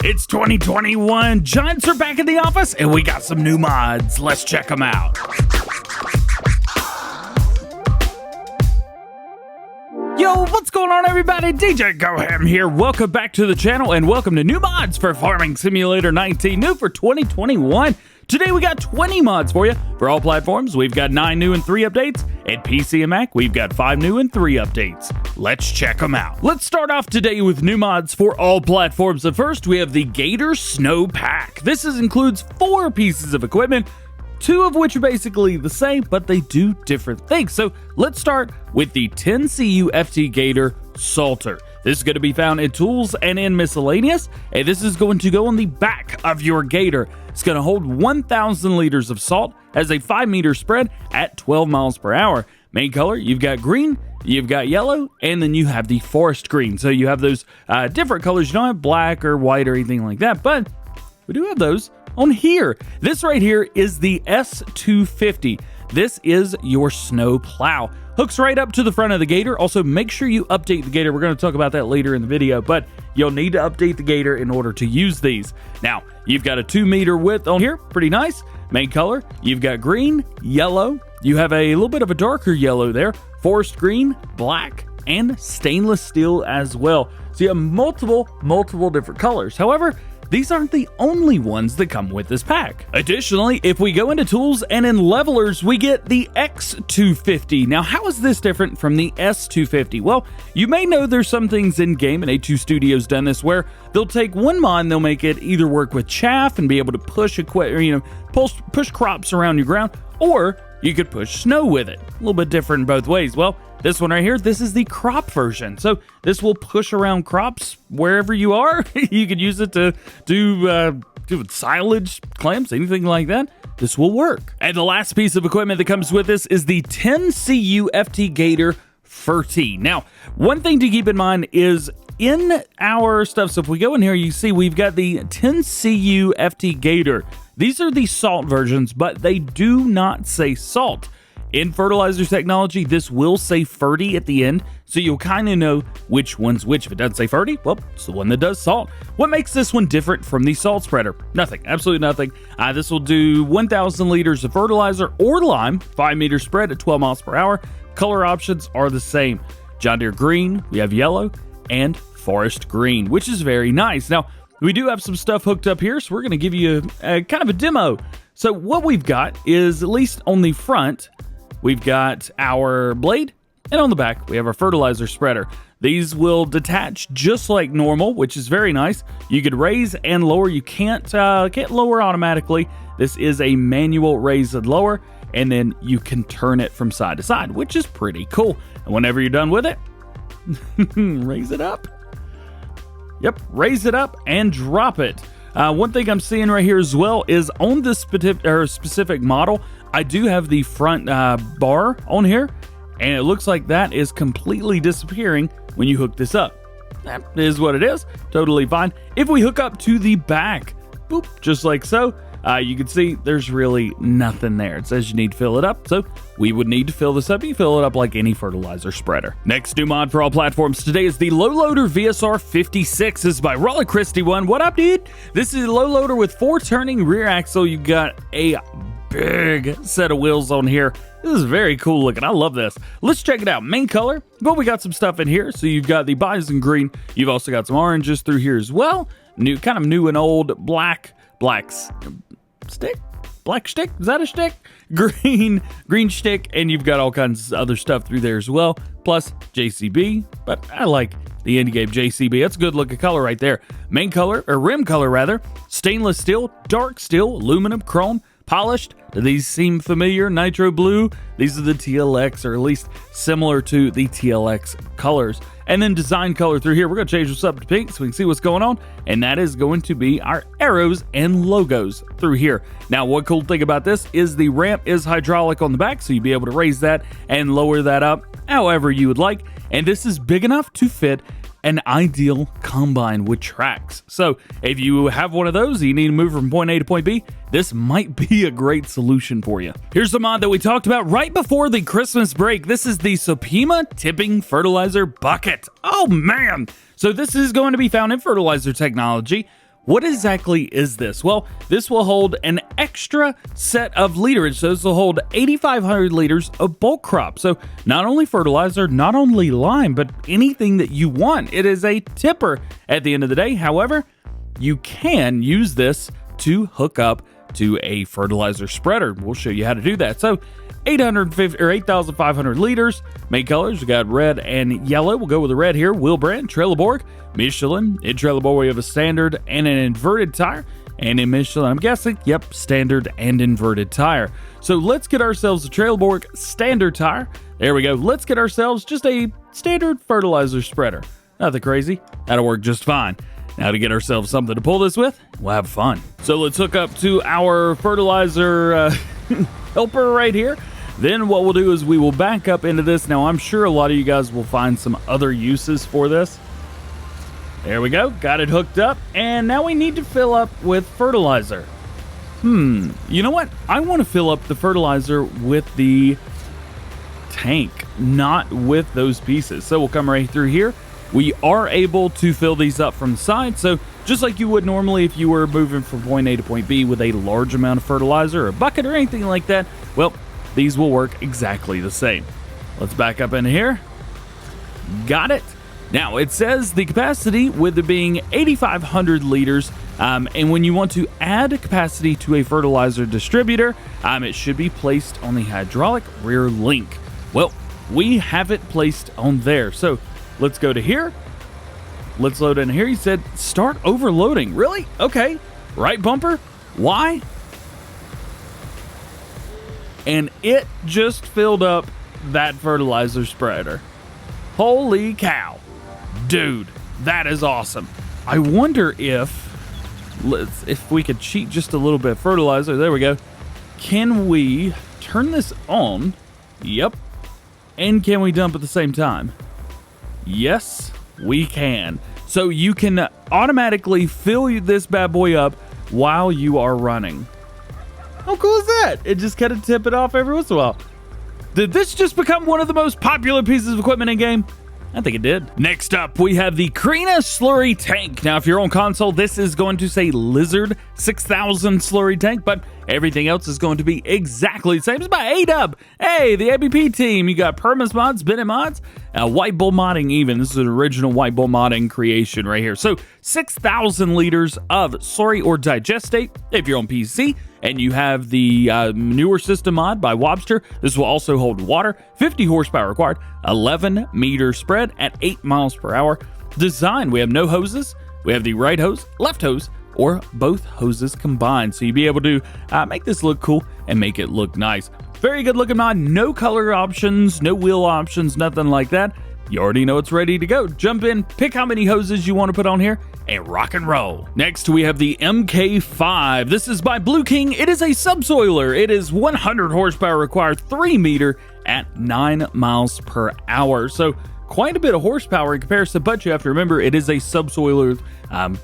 It's 2021, Giants are back in the office, and we got some new mods. Let's check them out. Yo, what's going on everybody? DjGoHam here. Welcome back to the channel, and welcome to new mods for Farming Simulator 19, new for 2021. Today we got 20 mods for you. For all platforms, we've got 9 new and 3 updates. At PC and Mac, we've got 5 new and 3 updates. Let's check them out. Let's start off today with new mods for all platforms. At first, we have the Gator Snow Pack. This includes 4 pieces of equipment, 2 of which are basically the same, but they do different things. So let's start with the 10CU FT Gator Salter. This is going to be found in Tools and in Miscellaneous, and this is going to go on the back of your Gator. It's going to hold 1,000 liters of salt, has a 5-meter spread at 12 miles per hour. Main color, you've got green, you've got yellow, and then you have the forest green. So you have those different colors. You don't have black or white or anything like that, but we do have those on here. This right here is the S250. This is your snow plow. Hooks right up to the front of the Gator. Also, make sure you update the Gator. We're going to talk about that later in the video, but you'll need to update the Gator in order to use these. Now, you've got a 2-meter width on here. Pretty nice. Main color, you've got green, yellow. You have a little bit of a darker yellow there. Forest green, black, and stainless steel as well. So you have multiple different colors. However, these aren't the only ones that come with this pack. Additionally, if we go into tools and in levelers, we get the X250. Now, how is this different from the S250? Well, you may know there's some things in game, and A2 Studio's done this, where they'll take one mod and they'll make it either work with chaff and be able to push push crops around your ground, or you could push snow with it. A little bit different both ways. Well, this one right here, this is the crop version. So this will push around crops wherever you are. You could use it to do silage, clamps, anything like that. This will work. And the last piece of equipment that comes with this is the 10CU FT Gator Fertilizer. Now, one thing to keep in mind is in our stuff, so if we go in here, you see we've got the 10CU FT Gator. These are the salt versions, but they do not say salt. In Fertilizer technology, this will say Ferty at the end, so you'll kind of know which one's which. If it doesn't say Ferty, well, it's the one that does salt. What makes this one different from the salt spreader? Nothing, absolutely nothing. This will do 1,000 liters of fertilizer or lime, 5-meter spread at 12 miles per hour. Color options are the same. John Deere green, we have yellow, and forest green, which is very nice. Now, we do have some stuff hooked up here, so we're going to give you a kind of a demo. So what we've got is, at least on the front, we've got our blade, and on the back, we have our fertilizer spreader. These will detach just like normal, which is very nice. You could raise and lower. You can't lower automatically. This is a manual raise and lower, and then you can turn it from side to side, which is pretty cool. And whenever you're done with it, raise it up. Yep, raise it up and drop it. One thing I'm seeing right here as well is on this specific model, I do have the front bar on here, and it looks like that is completely disappearing when you hook this up. That is what it is. Totally fine. If we hook up to the back, boop, just like so, you can see there's really nothing there. It says you need to fill it up, so we would need to fill this up. You fill it up like any fertilizer spreader. Next new mod for all platforms today is the LowLoader VSR 56. This is by Raleigh Christie one. What up, dude? This is a LowLoader with 4-turning rear axle. You got a big set of wheels on here. This is very cool looking. I love this. Let's check it out. Main color, but we got some stuff in here. So you've got the bison green. You've also got some oranges through here as well. Kind of new and old black stick. Black stick? Is that a stick? Green stick, and you've got all kinds of other stuff through there as well. Plus JCB, but I like the in-game JCB. That's a good looking color right there. Main color, or rim color rather, stainless steel, dark steel, aluminum, chrome, polished. Do these seem familiar? Nitro blue. These are the TLX, or at least similar to the TLX colors. And then design color through here, we're going to change this up to pink so we can see what's going on. And that is going to be our arrows and logos through here. Now, one cool thing about this is the ramp is hydraulic on the back, so you'll be able to raise that and lower that up however you would like. And this is big enough to fit an ideal combine with tracks. So if you have one of those, you need to move from point A to point B, this might be a great solution for you. Here's the mod that we talked about right before the Christmas break. This is the Sopema Tipping Fertilizer Bucket. Oh man! So this is going to be found in Fertilizer technology. what exactly is this? Well, this will hold an extra set of liters. So this will hold 8,500 liters of bulk crop. So not only fertilizer, not only lime, but anything that you want. It is a tipper at the end of the day. However, you can use this to hook up to a fertilizer spreader. We'll show you how to do that. So 8,500 liters. Main colors, we got red and yellow. We'll go with the red here. Wheel brand, Trelleborg, Michelin. In Trelleborg, we have a standard and an inverted tire. And in Michelin, I'm guessing, yep, standard and inverted tire. So let's get ourselves a Trelleborg standard tire. There we go. Let's get ourselves just a standard fertilizer spreader. Nothing crazy. That'll work just fine. Now to get ourselves something to pull this with, we'll have fun. So let's hook up to our fertilizer helper right here. Then what we'll do is we will back up into this. Now I'm sure a lot of you guys will find some other uses for this. There we go, got it hooked up, and now we need to fill up with fertilizer. You know what? I want to fill up the fertilizer with the tank, not with those pieces. So we'll come right through here. We are able to fill these up from the side, so just like you would normally if you were moving from point A to point B with a large amount of fertilizer or a bucket or anything like that, well, these will work exactly the same. Let's back up in here. Got it. Now, it says the capacity with it being 8,500 liters, and when you want to add capacity to a fertilizer distributor, it should be placed on the hydraulic rear link. Well, we have it placed on there, so let's go to here. Let's load in here. He said, start overloading. Really? Okay. Right bumper. Why? And it just filled up that fertilizer spreader. Holy cow. Dude, that is awesome. I wonder if we could cheat just a little bit of fertilizer. There we go. Can we turn this on? Yep. And can we dump at the same time? Yes, we can. So you can automatically fill this bad boy up while you are running. How cool is that? It just kind of tip it off every once in a while. Did this just become one of the most popular pieces of equipment in game? I think it did. Next up, we have the Creina slurry tank. Now, if you're on console, this is going to say Lizard 6000 slurry tank, but everything else is going to be exactly the same. It's by A-Dub. Hey, the ABP team. You got Permas Mods, Bennett Mods, White Bull Modding even. This is an original White Bull Modding creation right here. So 6,000 liters of slurry or digestate if you're on PC. And you have the newer system mod by Wobster. This will also hold water, 50 horsepower required, 11 meter spread at 8 miles per hour. Design, we have no hoses. We have the right hose, left hose, or both hoses combined. So you'll be able to make this look cool and make it look nice. Very good looking mod. No color options, no wheel options, nothing like that. You already know it's ready to go. Jump in, pick how many hoses you want to put on here, and rock and roll. Next, we have the MK5. This is by Blue King. It is a subsoiler. It is 100 horsepower required, 3 meter at 9 miles per hour. So quite a bit of horsepower in comparison, but you have to remember it is a subsoiler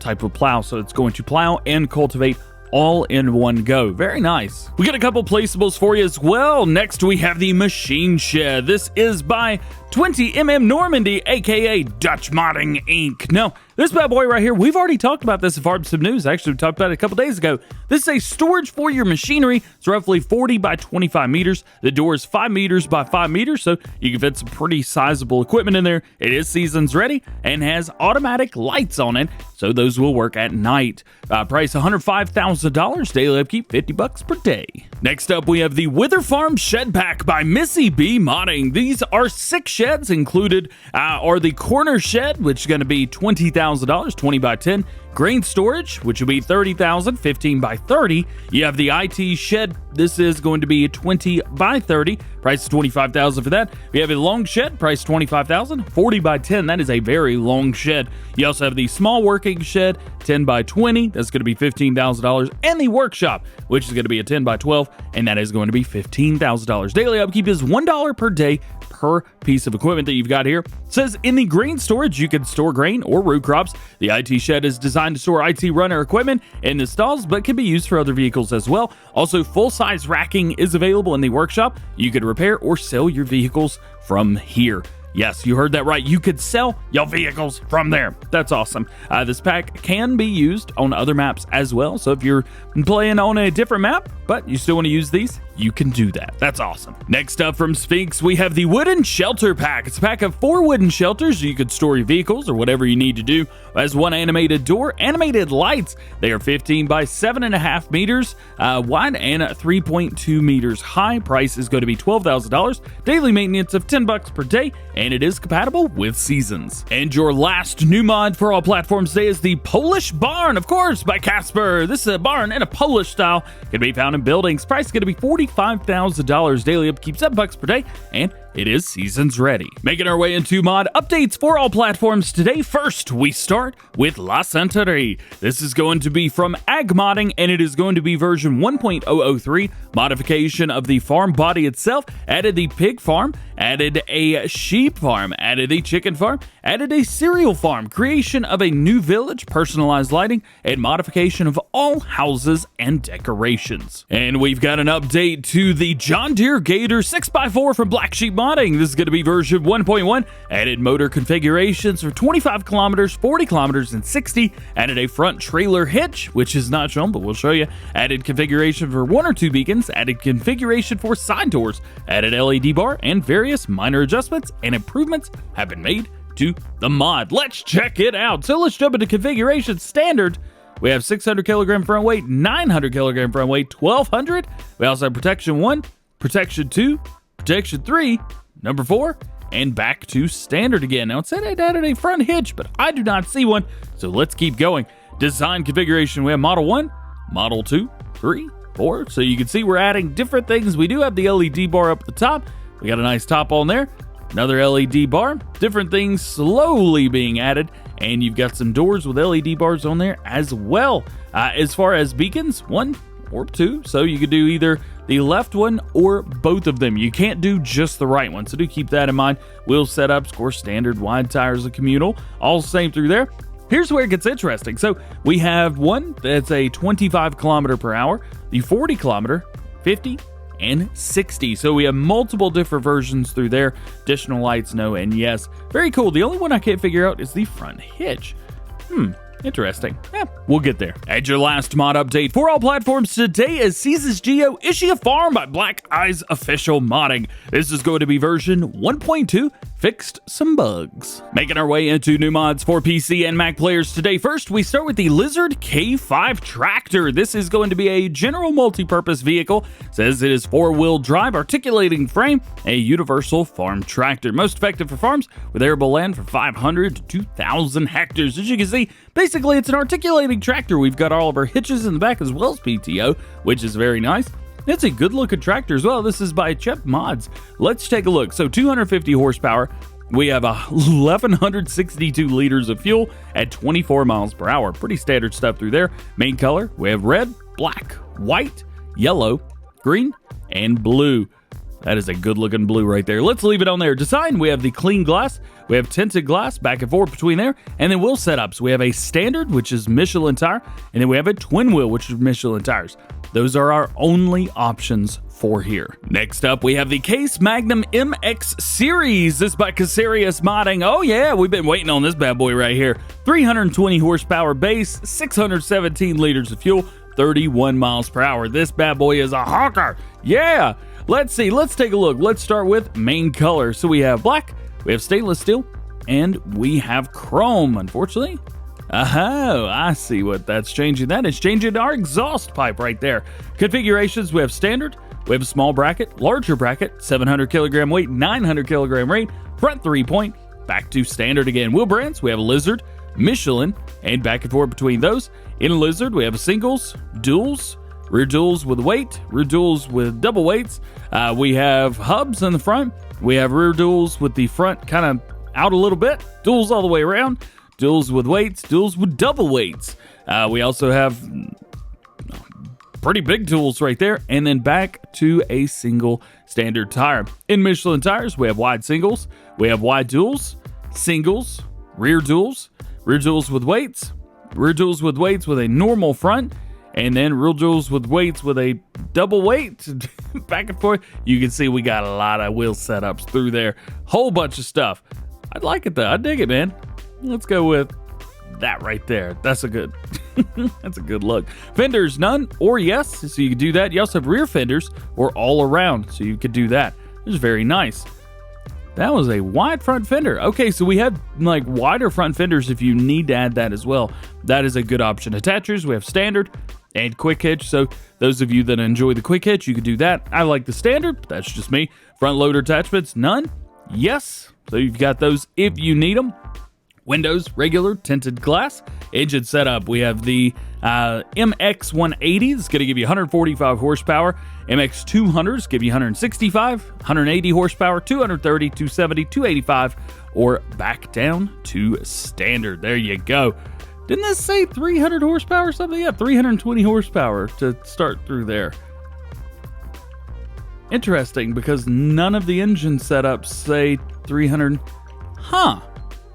type of plow. So it's going to plow and cultivate all in one go. Very nice. We got a couple placeables for you as well. Next, we have the Machine Shed. This is by 20mm Normandy, aka Dutch Modding Inc. Now, this bad boy right here, we've already talked about this in Farm Sim News. Actually, we talked about it a couple days ago. This is a storage for your machinery. It's roughly 40 by 25 meters. The door is 5 meters by 5 meters, so you can fit some pretty sizable equipment in there. It is seasons ready and has automatic lights on it, so those will work at night. Price $105,000. Daily upkeep $50 per day. Next up, we have the Wyther Farm Shed Pack by Missy B Modding. These are 6 sheds included. Are the corner shed, which is going to be $20,000, 20 by 10. Grain storage, which will be $30,000, 15 by 30. You have the IT shed. This is going to be 20 by 30. Price is $25,000 for that. We have a long shed, price $25,000, 40 by 10. That is a very long shed. You also have the small working shed, 10 by 20. That's going to be $15,000. And the workshop, which is going to be a 10 by 12, and that is going to be $15,000. Daily upkeep is $1 per day per piece of equipment that you've got here. It says in the grain storage, you can store grain or root crops. The IT shed is designed to store IT runner equipment in the stalls, but can be used for other vehicles as well. Also, full-size racking is available in the workshop. You could repair or sell your vehicles from here. Yes, you heard that right. You could sell your vehicles from there. That's awesome. This pack can be used on other maps as well. So if you're playing on a different map, but you still want to use these, you can do that. That's awesome. Next up from Sphinx, we have the Wooden Shelter Pack. It's a pack of 4 wooden shelters. You could store your vehicles or whatever you need to do. It has 1 animated door, animated lights. They are 15 by 7.5 meters wide and 3.2 meters high. Price is going to be $12,000. Daily maintenance of $10 per day, and it is compatible with seasons. And your last new mod for all platforms today is the Polish Barn, of course, by Casper. This is a barn in a Polish style. Can be found in buildings. Price is going to be $45,000. Daily upkeep $7 per day, and it is seasons ready. Making our way into mod updates for all platforms today. First, we start with La Santerre. This is going to be from Ag Modding, and it is going to be version 1.003. Modification of the farm body itself. Added the pig farm, added a sheep farm, added a chicken farm, added a cereal farm, creation of a new village, personalized lighting, and modification of all houses and decorations. And we've got an update to the John Deere Gator 6x4 from Black Sheep Modding. This is going to be version 1.1. Added motor configurations for 25 kilometers, 40 kilometers, and 60. Added a front trailer hitch, which is not shown, but we'll show you. Added configuration for 1 or 2 beacons. Added configuration for side doors. Added LED bar, and various minor adjustments and improvements have been made to the mod. Let's check it out. So let's jump into configuration standard. We have 600 kilogram front weight, 900 kilogram front weight, 1200. We also have protection 1, protection 2, protection 3, number 4, and back to standard again. Now it said it added a front hitch, but I do not see one, so let's keep going. Design configuration, we have model 1, model 2, 3, 4. So you can see we're adding different things. We do have the LED bar up at the top. We got a nice top on there. Another LED bar, different things slowly being added, and you've got some doors with LED bars on there as well. As far as beacons, 1 or 2, so you could do either the left one or both of them. You can't do just the right one, so do keep that in mind. Wheel setups, of course, standard, wide tires, and communal, all the same through there. Here's where it gets interesting. So we have one that's a 25 kilometer per hour, the 40 kilometer, 50, and 60. So we have multiple different versions through there. Additional lights, no, and yes. Very cool. The only one I can't figure out is the front hitch. Interesting. Yeah, we'll get there. And your last mod update for all platforms today is Seasons Geo Ischia Farm by Black Eyes Official Modding. This is going to be version 1.2. Fixed some bugs. Making our way into new mods for PC and Mac players today. First, we start with the Lizard K5 tractor. This is going to be a general multi-purpose vehicle. It says it is 4-wheel drive, articulating frame, a universal farm tractor. Most effective for farms with arable land from 500 to 2,000 hectares. As you can see, basically it's an articulating tractor. We've got all of our hitches in the back as well as PTO, which is very nice. It's a good looking tractor as well. This is by Chep Mods. Let's take a look. So 250 horsepower. We have 1,162 liters of fuel at 24 miles per hour. Pretty standard stuff through there. Main color, we have red, black, white, yellow, green, and blue. That is a good looking blue right there. Let's leave it on there. Design, we have the clean glass. We have tinted glass back and forth between there. And then wheel setups. We have a standard, which is Michelin tire. And then we have a twin wheel, which is Michelin tires. Those are our only options for here. Next up, we have the Case Magnum MX series. This by Corsair Modding. Oh yeah, we've been waiting on this bad boy right here. 320 horsepower base, 617 liters of fuel, 31 miles per hour. This bad boy is a honker. Yeah. Let's see. Let's take a look. Let's start with main color. So we have black, we have stainless steel, and we have chrome, unfortunately. Oh, I see what that's changing. That is changing our exhaust pipe right there. Configurations, we have standard, we have a small bracket, larger bracket, 700 kilogram weight, 900 kilogram weight, front 3-point, back to standard again. Wheel brands, we have a Lizard, Michelin, and back and forth between those. In Lizard, we have a singles, duals, rear duals with weight, rear duals with double weights. We have hubs in the front. We have rear duals with the front kind of out a little bit, duals all the way around. Duals with weights, duals with double weights. We also have pretty big tools right there, and then back to a single standard tire. In Michelin tires, we have wide singles, we have wide duals, singles, rear duals with weights with a normal front, and then real joules with weights with a double weight back and forth. You can see we got a lot of wheel setups through there. Whole bunch of stuff. I like it though. I dig it, man. Let's go with that right there. That's a good that's a good look. Fenders, none or yes, so you can do that. You also have rear fenders or all around, so you could do that. It's very nice. That was a wide front fender. Okay, so we have like wider front fenders if you need to add that as well. That is a good option. Attachers, we have standard and quick hitch. So those of you that enjoy the quick hitch, you could do that. I like the standard, but that's just me. Front loader attachments, none, yes. So you've got those if you need them. Windows, regular tinted glass. Engine setup, we have the MX 180. It's going to give you 145 horsepower. MX 200s give you 165, 180 horsepower, 230, 270, 285, or back down to standard. There you go. Didn't this say 300 horsepower or something? Yeah, 320 horsepower to start through there. Interesting, because none of the engine setups say 300. Huh.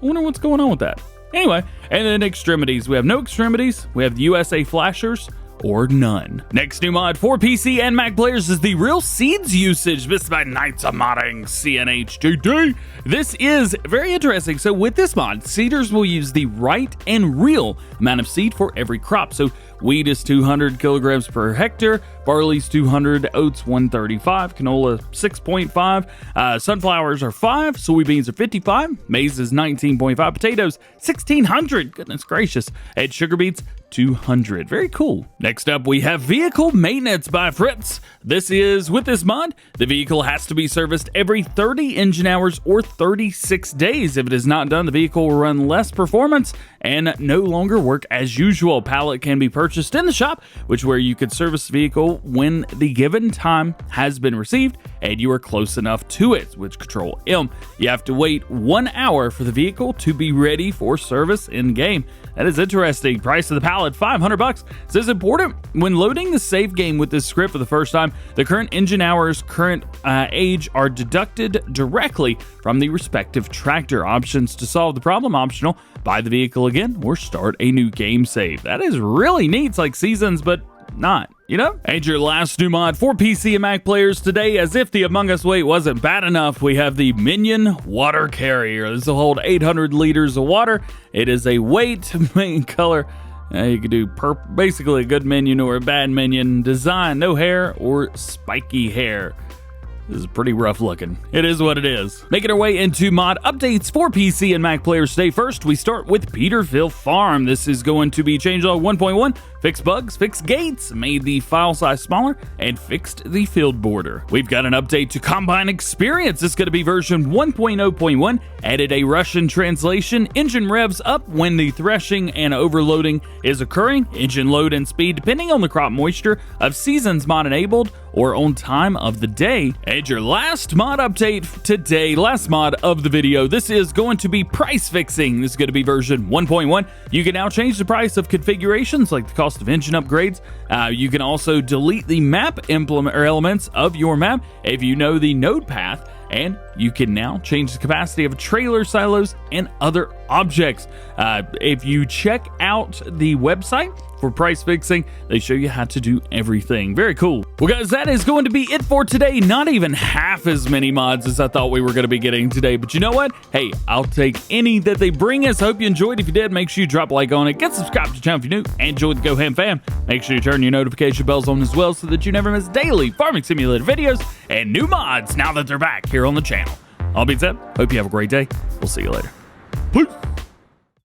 I wonder what's going on with that. Anyway, and then extremities. We have no extremities. We have the USA flashers or none. Next new mod for PC and Mac players is the Real Seeds usage. This is by Knights of Modding CNHGD. This is very interesting. So with this mod, seeders will use the right and real amount of seed for every crop. So wheat is 200 kilograms per hectare, barley's 200, oats 135, canola 6.5, sunflowers are 5, soybeans are 55, maize is 19.5, potatoes 1600, goodness gracious, and sugar beets 200. Very cool. Next up, we have vehicle maintenance by Fritz. This is, with this mod, the vehicle has to be serviced every 30 engine hours or 36 days. If it is not done, the vehicle will run less performance and no longer work as usual. Pallet can be purchased in the shop, which where you could service the vehicle when the given time has been received and you are close enough to it, which Control M. You have to wait 1 hour for the vehicle to be ready for service in game. That is interesting. Price of the pallet, $500. This is important. When loading the save game with this script for the first time, the current engine hours, current age are deducted directly from the respective tractor. Options to solve the problem, optional. Buy the vehicle again or start a new game save. That is really neat. It's like Seasons, but not, you know? And your last new mod for PC and Mac players today, as if the Among Us weight wasn't bad enough, we have the Minion Water Carrier. This will hold 800 liters of water. It is a weight, main color. You could do basically a good minion or a bad minion. Design, no hair or spiky hair. This is pretty rough looking. It is what it is. Making our way into mod updates for PC and Mac players today. First, we start with PeterVill Farm. This is going to be changelog 1.1. Fixed bugs, fixed gates, made the file size smaller, and fixed the field border. We've got an update to Combine XPerience. It's going to be version 1.0.1. Added a Russian translation. Engine revs up when the threshing and overloading is occurring. Engine load and speed depending on the crop moisture of seasons mod enabled or on time of the day. And your last mod update today, last mod of the video, this is going to be price fixing. This is going to be version 1.1. You can now change the price of configurations like the cost of engine upgrades. You can also delete the map elements of your map if you know the node path, and you can now change the capacity of trailer silos and other objects. If you check out the website for price fixing, they show you how to do everything. Very cool. Well guys, that is going to be it for today. Not even half as many mods as I thought we were going to be getting today, but you know what? Hey, I'll take any that they bring us. Hope you enjoyed. If you did, make sure you drop a like on it. Get subscribed to the channel if you're new and enjoy the GoHam fam. Make sure you turn your notification bells on as well so that you never miss daily farming simulator videos and new mods now that they're back here on the channel. All being said, hope you have a great day. We'll see you later. Peace.